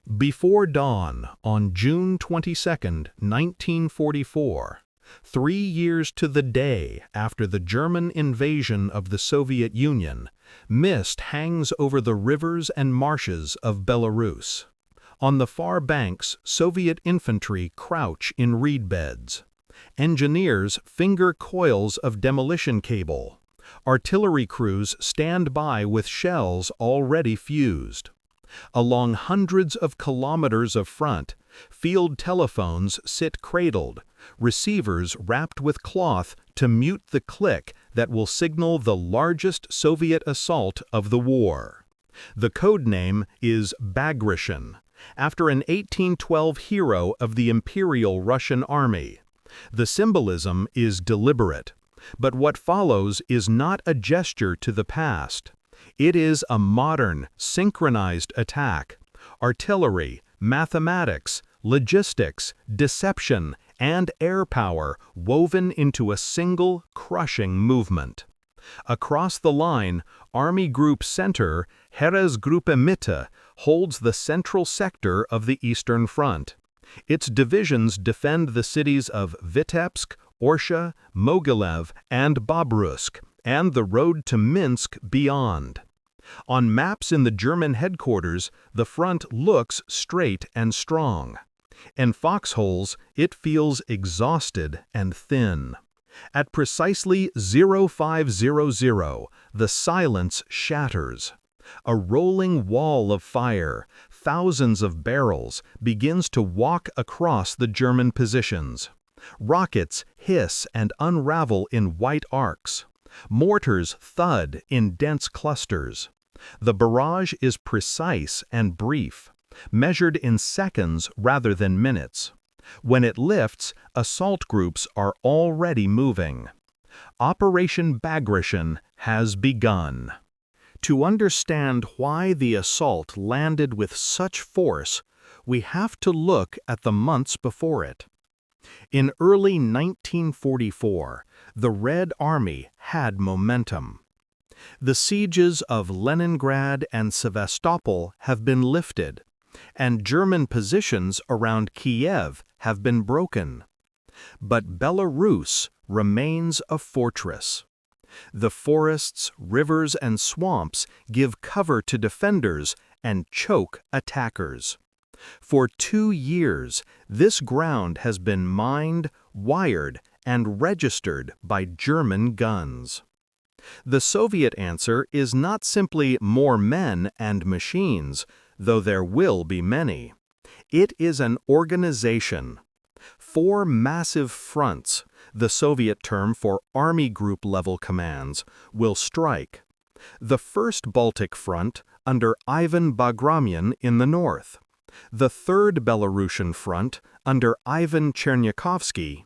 Before dawn on June 22, 1944, 3 years to the day after the German invasion of the Soviet Union, mist hangs over the rivers and marshes of Belarus. On the far banks, Soviet infantry crouch in reed beds. Engineers finger coils of demolition cable. Artillery crews stand by with shells already fused. Along hundreds of kilometers of front, field telephones sit cradled, receivers wrapped with cloth to mute the click that will signal the largest Soviet assault of the war. The code name is Bagration, after an 1812 hero of the Imperial Russian Army. The symbolism is deliberate, but what follows is not a gesture to the past. It is a modern, synchronized attack. Artillery, mathematics, logistics, deception, and air power woven into a single, crushing movement. Across the line, Army Group Center, Heeresgruppe Mitte, holds the central sector of the Eastern Front. Its divisions defend the cities of Vitebsk, Orsha, Mogilev, and Bobruisk, and the road to Minsk beyond. On maps in the German headquarters, the front looks straight and strong. In foxholes, it feels exhausted and thin. At precisely 0500, the silence shatters. A rolling wall of fire, thousands of barrels, begins to walk across the German positions. Rockets hiss and unravel in white arcs. Mortars thud in dense clusters. The barrage is precise and brief, measured in seconds rather than minutes. When it lifts, assault groups are already moving. Operation Bagration has begun. To understand why the assault landed with such force, we have to look at the months before it. In early 1944, the Red Army had momentum. The sieges of Leningrad and Sevastopol have been lifted, and German positions around Kiev have been broken. But Belarus remains a fortress. The forests, rivers, and swamps give cover to defenders and choke attackers. For 2 years, this ground has been mined, wired, and registered by German guns. The Soviet answer is not simply more men and machines, though there will be many. It is an organization. 4 massive fronts, the Soviet term for Army Group level commands, will strike. The First Baltic Front under Ivan Bagramyan in the north. The Third Belarusian Front under Ivan Chernyakhovsky,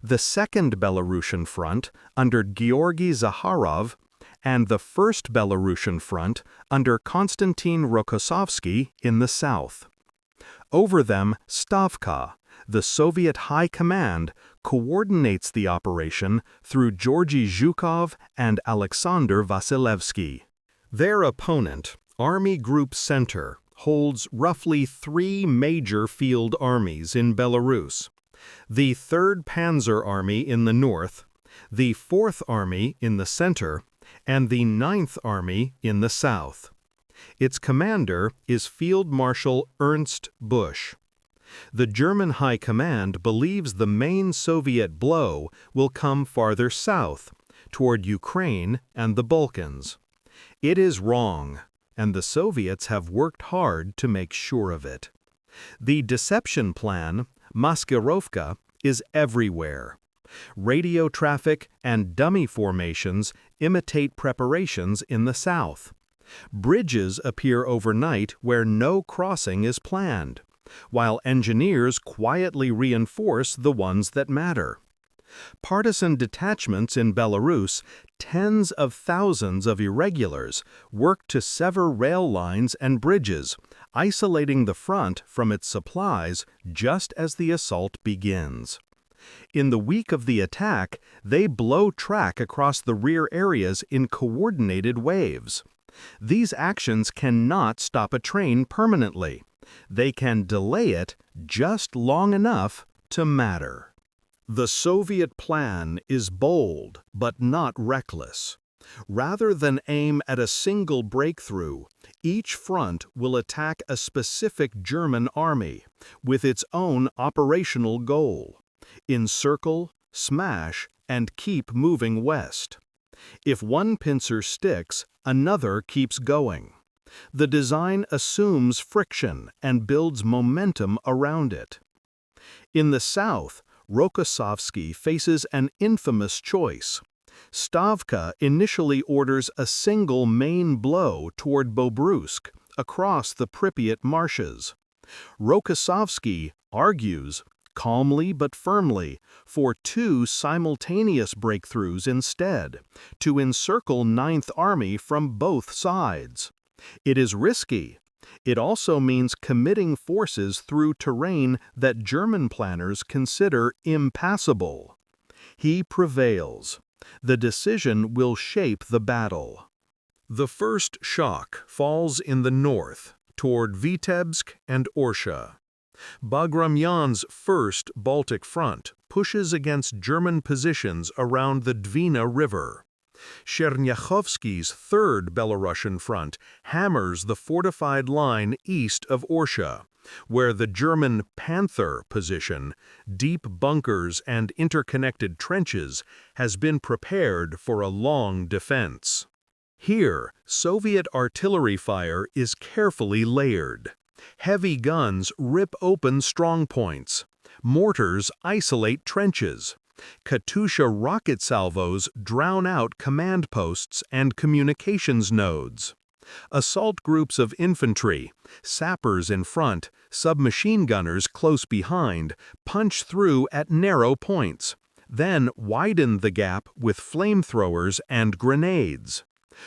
the Second Belarusian Front under Georgy Zakharov, and the First Belarusian Front under Konstantin Rokossovsky in the south. Over them, Stavka, the Soviet High Command, coordinates the operation through Georgy Zhukov and Alexander Vasilevsky. Their opponent, Army Group Center, holds roughly 3 major field armies in Belarus: the 3rd Panzer Army in the north, the 4th Army in the center, and the 9th Army in the south. Its commander is Field Marshal Ernst Busch. The German High Command believes the main Soviet blow will come farther south, toward Ukraine and the Balkans. It is wrong, and the Soviets have worked hard to make sure of it. The deception plan, Maskirovka, is everywhere. Radio traffic and dummy formations imitate preparations in the south. Bridges appear overnight where no crossing is planned, while engineers quietly reinforce the ones that matter. Partisan detachments in Belarus, tens of thousands of irregulars, work to sever rail lines and bridges, isolating the front from its supplies just as the assault begins. In the week of the attack, they blow track across the rear areas in coordinated waves. These actions cannot stop a train permanently, They can delay it just long enough to matter. The Soviet plan is bold but not reckless. Rather than aim at a single breakthrough, each front will attack a specific German army with its own operational goal: encircle, smash, and keep moving west. If one pincer sticks, another keeps going. The design assumes friction and builds momentum around it. In the south, Rokossovsky faces an infamous choice. Stavka initially orders a single main blow toward Bobruisk across the Pripyat marshes. Rokossovsky argues, calmly but firmly, for two simultaneous breakthroughs instead, to encircle Ninth Army from both sides. It is risky. It also means committing forces through terrain that German planners consider impassable. He prevails. The decision will shape the battle. The first shock falls in the north, toward Vitebsk and Orsha. Bagramyan's first Baltic front pushes against German positions around the Dwina River. Chernyakhovsky's third Belarusian front hammers the fortified line east of Orsha, where the German Panther position, deep bunkers and interconnected trenches, has been prepared for a long defense. Here, Soviet artillery fire is carefully layered. Heavy guns rip open strongpoints. Mortars isolate trenches. Katyusha rocket salvos drown out command posts and communications nodes. Assault groups of infantry, sappers in front, submachine gunners close behind, punch through at narrow points, then widen the gap with flamethrowers and grenades.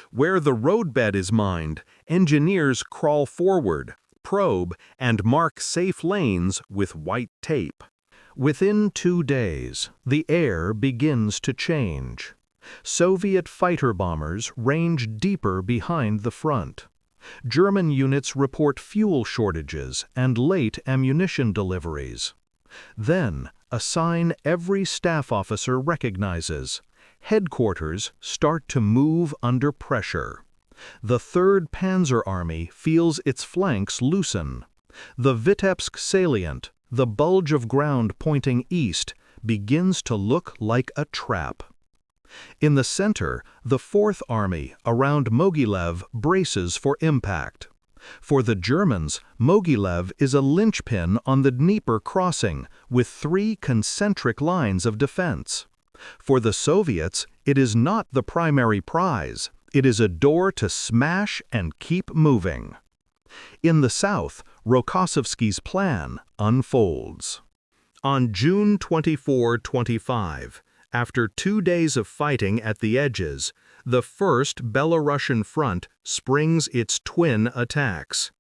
Where the roadbed is mined, engineers crawl forward, probe, and mark safe lanes with white tape. Within 2 days, the air begins to change. Soviet fighter bombers range deeper behind the front. German units report fuel shortages and late ammunition deliveries. Then, a sign every staff officer recognizes: headquarters start to move under pressure. The 3rd Panzer Army feels its flanks loosen. The Vitebsk salient, the bulge of ground pointing east, begins to look like a trap. In the center, the 4th Army around Mogilev braces for impact. For the Germans, Mogilev is a linchpin on the Dnieper crossing with 3 concentric lines of defense. For the Soviets, it is not the primary prize. It is a door to smash and keep moving. In the south, Rokossovsky's plan unfolds. On June 24-25, after 2 days of fighting at the edges, the first Belarusian front springs its twin attacks.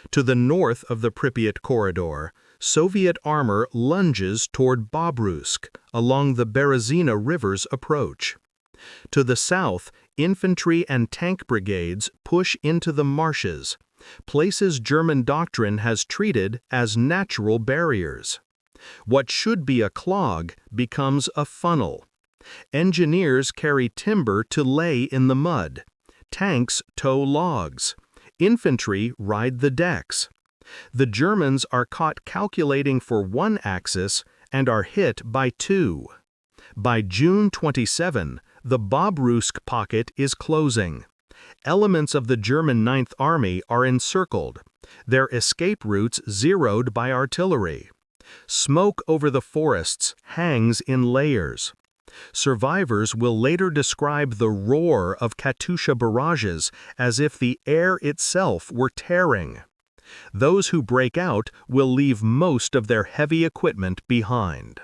To the north of the Pripyat corridor, Soviet armor lunges toward Bobruisk along the Berezina River's approach. To the south, infantry and tank brigades push into the marshes, places German doctrine has treated as natural barriers. What should be a clog becomes a funnel. Engineers carry timber to lay in the mud. Tanks tow logs. Infantry ride the decks. The Germans are caught calculating for one axis and are hit by 2. By June 27, the Bobruisk pocket is closing. Elements of the German Ninth Army are encircled, their escape routes zeroed by artillery. Smoke over the forests hangs in layers. Survivors will later describe the roar of Katyusha barrages as if the air itself were tearing. Those who break out will leave most of their heavy equipment behind.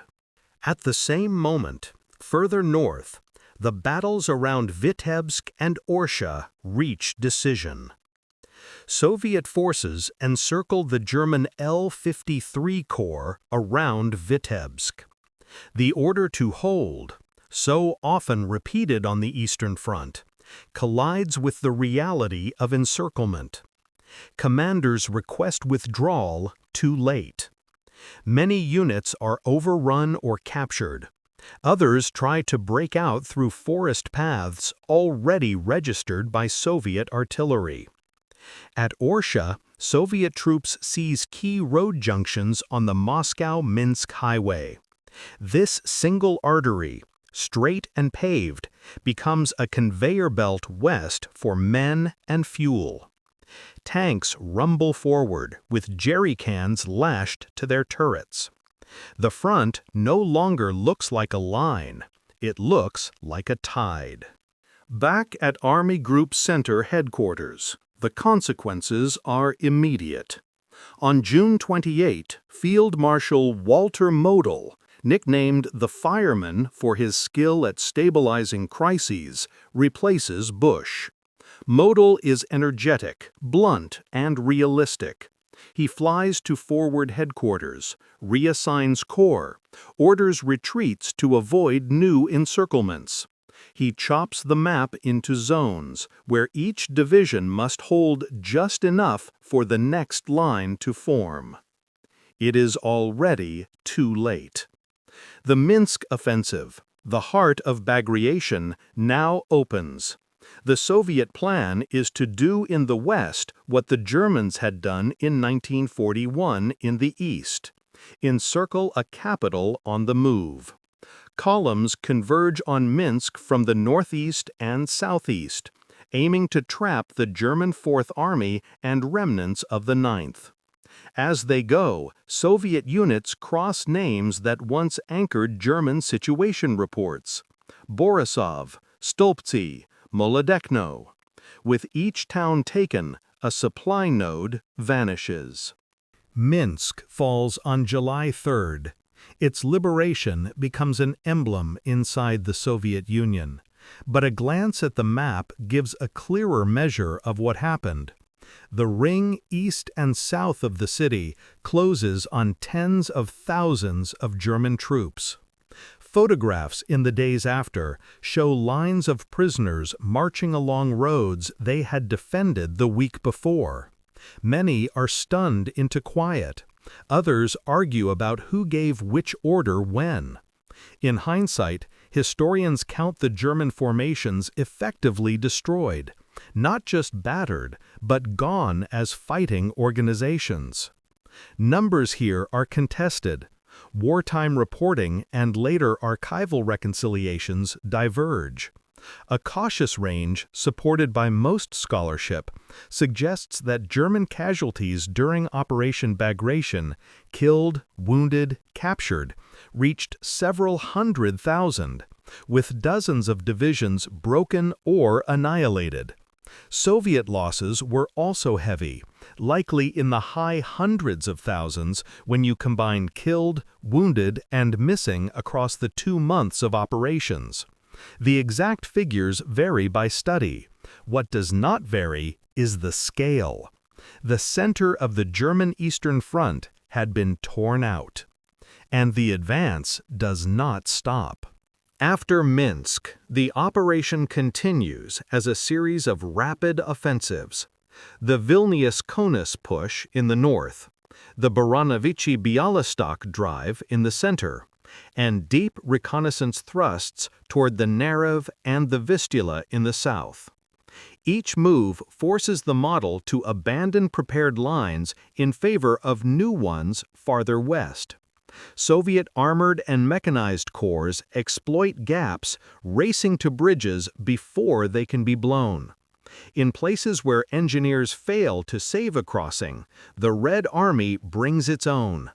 At the same moment, further north, the battles around Vitebsk and Orsha reach decision. Soviet forces encircled the German L-53 Corps around Vitebsk. The order to hold, so often repeated on the Eastern Front, collides with the reality of encirclement. Commanders request withdrawal too late. Many units are overrun or captured. Others try to break out through forest paths already registered by Soviet artillery. At Orsha, Soviet troops seize key road junctions on the Moscow-Minsk highway. This single artery, straight and paved, becomes a conveyor belt west for men and fuel. Tanks rumble forward with jerry cans lashed to their turrets. The front no longer looks like a line, it looks like a tide. Back at Army Group Center headquarters, the consequences are immediate. On June 28, Field Marshal Walter Model, nicknamed the Fireman for his skill at stabilizing crises, replaces Bush. Model is energetic, blunt, and realistic. He flies to forward headquarters, reassigns corps, orders retreats to avoid new encirclements. He chops the map into zones, where each division must hold just enough for the next line to form. It is already too late. The Minsk offensive, the heart of Bagration, now opens. The Soviet plan is to do in the West what the Germans had done in 1941 in the East: encircle a capital on the move. Columns converge on Minsk from the northeast and southeast, aiming to trap the German Fourth Army and remnants of the Ninth. As they go, Soviet units cross names that once anchored German situation reports: Borisov, Stolpci, Molodechno. With each town taken, a supply node vanishes. Minsk falls on July 3rd. Its liberation becomes an emblem inside the Soviet Union. But a glance at the map gives a clearer measure of what happened. The ring east and south of the city closes on tens of thousands of German troops. Photographs in the days after show lines of prisoners marching along roads they had defended the week before. Many are stunned into quiet. Others argue about who gave which order when. In hindsight, historians count the German formations effectively destroyed, not just battered, but gone as fighting organizations. Numbers here are contested. Wartime reporting and later archival reconciliations diverge. A cautious range, supported by most scholarship, suggests that German casualties during Operation Bagration, killed, wounded, captured, reached several 100,000, with dozens of divisions broken or annihilated. Soviet losses were also heavy, likely in the high hundreds of thousands when you combine killed, wounded, and missing across the 2 months of operations. The exact figures vary by study. What does not vary is the scale. The center of the German Eastern Front had been torn out. And the advance does not stop. After Minsk, the operation continues as a series of rapid offensives. The Vilnius-Kaunas push in the north, the Baranovichi-Bialystok drive in the center, and deep reconnaissance thrusts toward the Narev and the Vistula in the south. Each move forces the model to abandon prepared lines in favor of new ones farther west. Soviet armored and mechanized corps exploit gaps, racing to bridges before they can be blown. In places where engineers fail to save a crossing, the Red Army brings its own.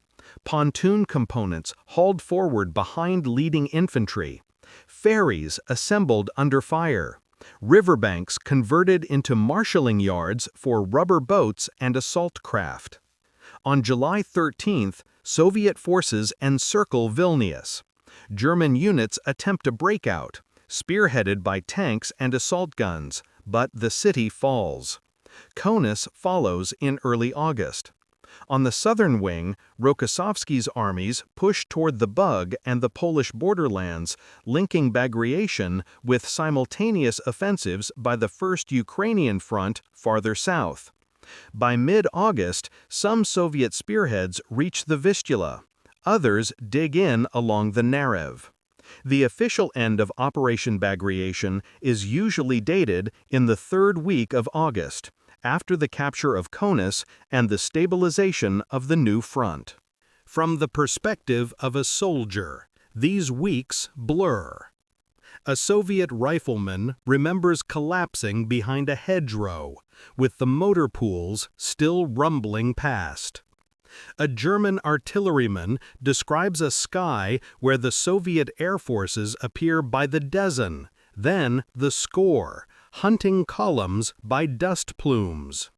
Pontoon components hauled forward behind leading infantry. Ferries assembled under fire. Riverbanks converted into marshalling yards for rubber boats and assault craft. On July 13th, Soviet forces encircle Vilnius. German units attempt a breakout, spearheaded by tanks and assault guns, but the city falls. Kaunas follows in early August. On the southern wing, Rokossovsky's armies push toward the Bug and the Polish borderlands, linking Bagration with simultaneous offensives by the First Ukrainian Front farther south. By mid-August, some Soviet spearheads reach the Vistula. Others dig in along the Narev. The official end of Operation Bagration is usually dated in the third week of August, after the capture of Konus and the stabilization of the new front. From the perspective of a soldier, these weeks blur. A Soviet rifleman remembers collapsing behind a hedgerow, with the motor pools still rumbling past. A German artilleryman describes a sky where the Soviet air forces appear by the dozen, then the score, hunting columns by dust plumes.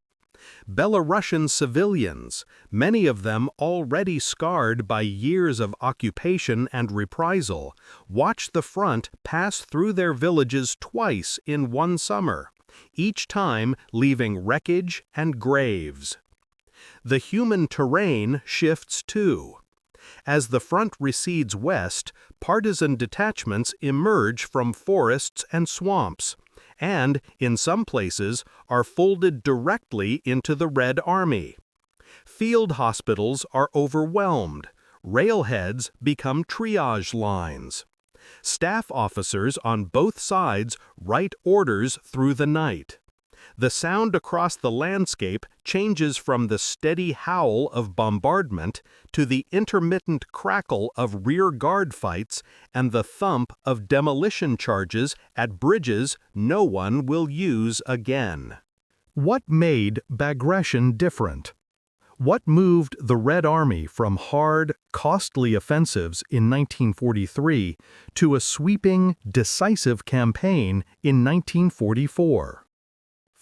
Belarusian civilians, many of them already scarred by years of occupation and reprisal, watch the front pass through their villages twice in one summer, each time leaving wreckage and graves. The human terrain shifts too. As the front recedes west, partisan detachments emerge from forests and swamps, and, in some places, are folded directly into the Red Army. Field hospitals are overwhelmed. Railheads become triage lines. Staff officers on both sides write orders through the night. The sound across the landscape changes from the steady howl of bombardment to the intermittent crackle of rear guard fights and the thump of demolition charges at bridges no one will use again. What made Bagration different? What moved the Red Army from hard, costly offensives in 1943 to a sweeping, decisive campaign in 1944?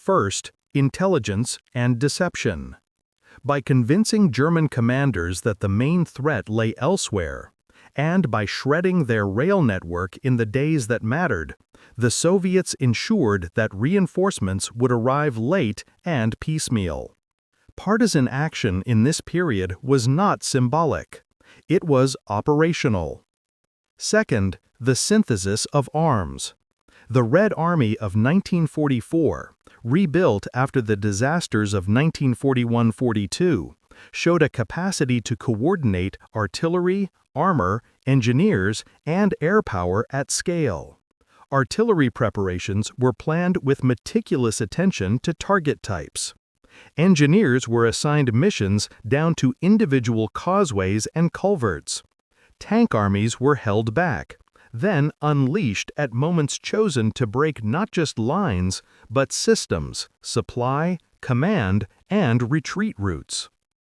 First, intelligence and deception. By convincing German commanders that the main threat lay elsewhere, and by shredding their rail network in the days that mattered, the Soviets ensured that reinforcements would arrive late and piecemeal. Partisan action in this period was not symbolic. It was operational. Second, the synthesis of arms. The Red Army of 1944, rebuilt after the disasters of 1941–42, showed a capacity to coordinate artillery, armor, engineers, and air power at scale. Artillery preparations were planned with meticulous attention to target types. Engineers were assigned missions down to individual causeways and culverts. Tank armies were held back, then unleashed at moments chosen to break not just lines, but systems, supply, command, and retreat routes.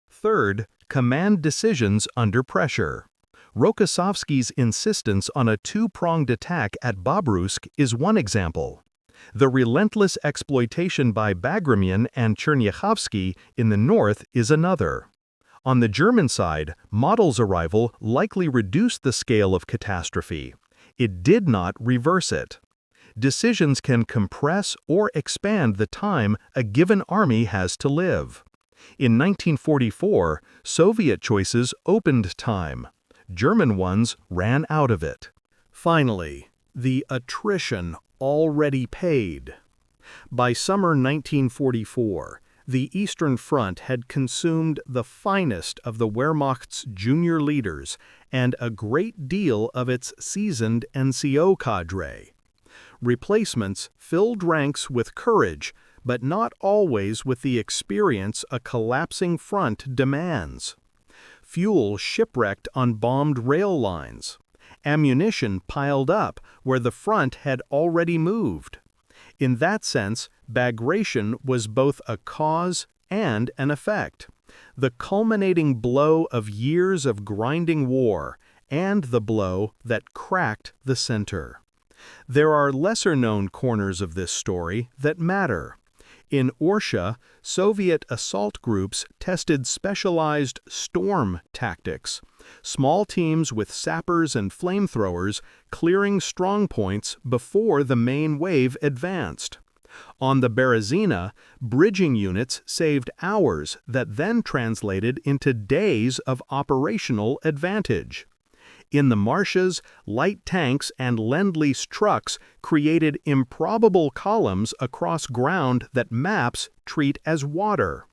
Third, command decisions under pressure. Rokossovsky's insistence on a two-pronged attack at Bobruisk is one example. The relentless exploitation by Bagramyan and Chernyakhovsky in the north is another. On the German side, Model's arrival likely reduced the scale of catastrophe. It did not reverse it. Decisions can compress or expand the time a given army has to live. In 1944, Soviet choices opened time. German ones ran out of it. Finally, the attrition already paid. By summer 1944, the Eastern Front had consumed the finest of the Wehrmacht's junior leaders and a great deal of its seasoned NCO cadre. Replacements filled ranks with courage, but not always with the experience a collapsing front demands. Fuel shipwrecked on bombed rail lines. Ammunition piled up where the front had already moved. In that sense, Bagration was both a cause and an effect, the culminating blow of years of grinding war and the blow that cracked the center. There are lesser-known corners of this story that matter. In Orsha, Soviet assault groups tested specialized storm tactics, small teams with sappers and flamethrowers clearing strongpoints before the main wave advanced. On the Berezina, bridging units saved hours that then translated into days of operational advantage. In the marshes, light tanks and Lend-Lease trucks created improbable columns across ground that maps treat as water.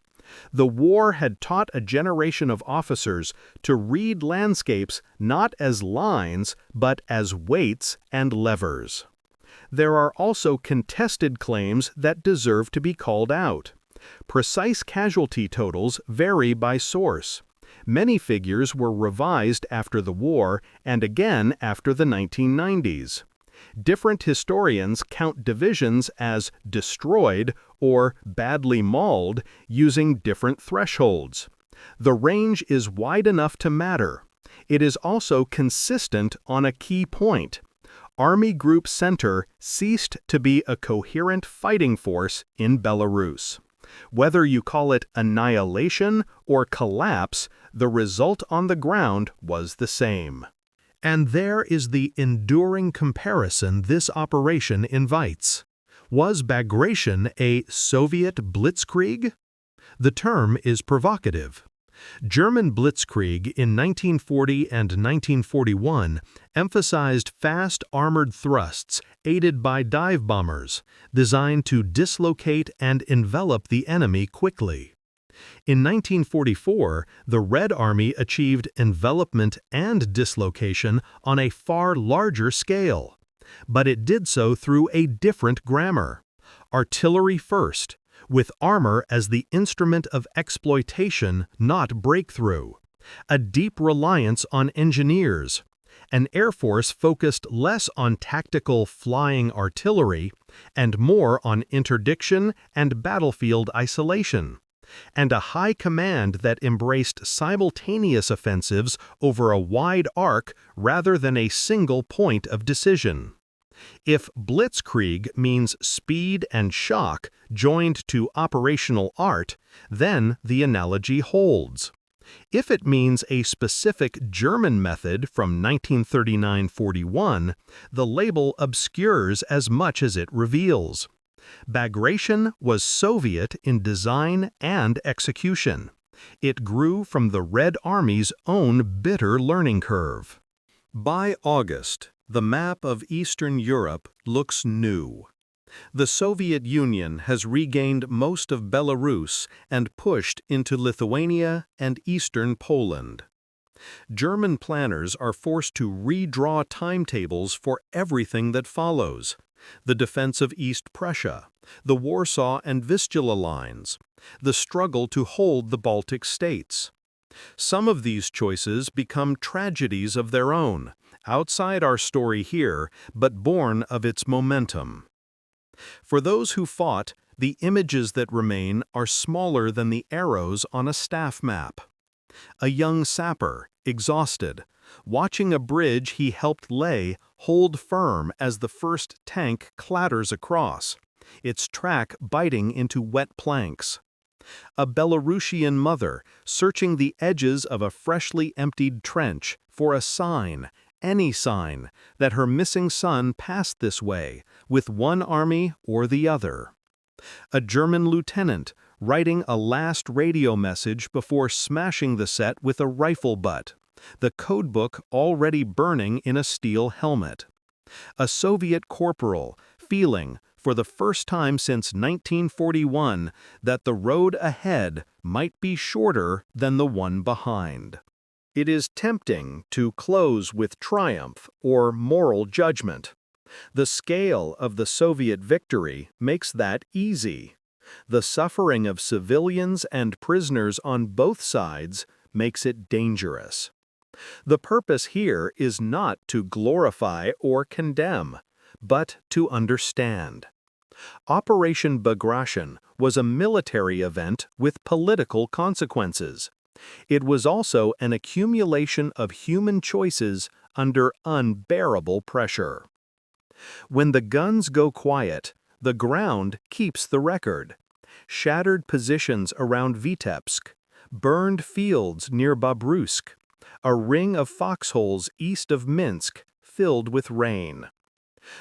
The war had taught a generation of officers to read landscapes not as lines, but as weights and levers. There are also contested claims that deserve to be called out. Precise casualty totals vary by source. Many figures were revised after the war and again after the 1990s. Different historians count divisions as destroyed or badly mauled using different thresholds. The range is wide enough to matter. It is also consistent on a key point. Army Group Center ceased to be a coherent fighting force in Belarus. Whether you call it annihilation or collapse, the result on the ground was the same. And there is the enduring comparison this operation invites. Was Bagration a Soviet Blitzkrieg? The term is provocative. German Blitzkrieg in 1940 and 1941 emphasized fast armored thrusts aided by dive bombers, designed to dislocate and envelop the enemy quickly. In 1944, the Red Army achieved envelopment and dislocation on a far larger scale. But it did so through a different grammar. Artillery first, with armor as the instrument of exploitation, not breakthrough. A deep reliance on engineers. An air force focused less on tactical flying artillery and more on interdiction and battlefield isolation. And a high command that embraced simultaneous offensives over a wide arc rather than a single point of decision. If Blitzkrieg means speed and shock joined to operational art, then the analogy holds. If it means a specific German method from 1939-41, the label obscures as much as it reveals. Bagration was Soviet in design and execution. It grew from the Red Army's own bitter learning curve. By August, the map of Eastern Europe looks new. The Soviet Union has regained most of Belarus and pushed into Lithuania and eastern Poland. German planners are forced to redraw timetables for everything that follows. The defense of East Prussia, the Warsaw and Vistula lines, the struggle to hold the Baltic states. Some of these choices become tragedies of their own, outside our story here, but born of its momentum. For those who fought, the images that remain are smaller than the arrows on a staff map. A young sapper, exhausted, watching a bridge he helped lay hold firm as the first tank clatters across, its track biting into wet planks. A Belarusian mother searching the edges of a freshly emptied trench for a sign, any sign, that her missing son passed this way, with one army or the other. A German lieutenant writing a last radio message before smashing the set with a rifle butt, the codebook already burning in a steel helmet. A Soviet corporal feeling, for the first time since 1941, that the road ahead might be shorter than the one behind. It is tempting to close with triumph or moral judgment. The scale of the Soviet victory makes that easy. The suffering of civilians and prisoners on both sides makes it dangerous. The purpose here is not to glorify or condemn, but to understand. Operation Bagration was a military event with political consequences. It was also an accumulation of human choices under unbearable pressure. When the guns go quiet, the ground keeps the record. Shattered positions around Vitebsk, burned fields near Bobruisk, a ring of foxholes east of Minsk filled with rain.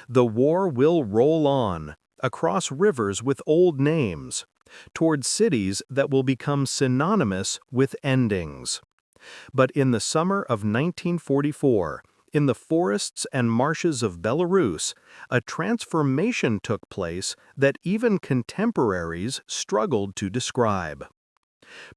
The war will roll on, across rivers with old names, toward cities that will become synonymous with endings. But in the summer of 1944, In the forests and marshes of Belarus, a transformation took place that even contemporaries struggled to describe.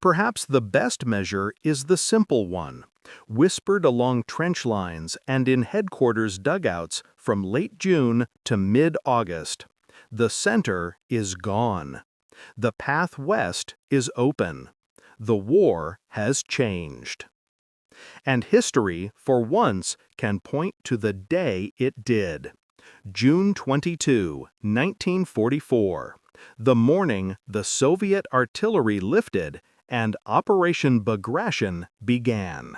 Perhaps the best measure is the simple one, whispered along trench lines and in headquarters dugouts from late June to mid-August. The center is gone. The path west is open. The war has changed. And history, for once, can point to the day it did. June 22, 1944. The morning the Soviet artillery lifted and Operation Bagration began.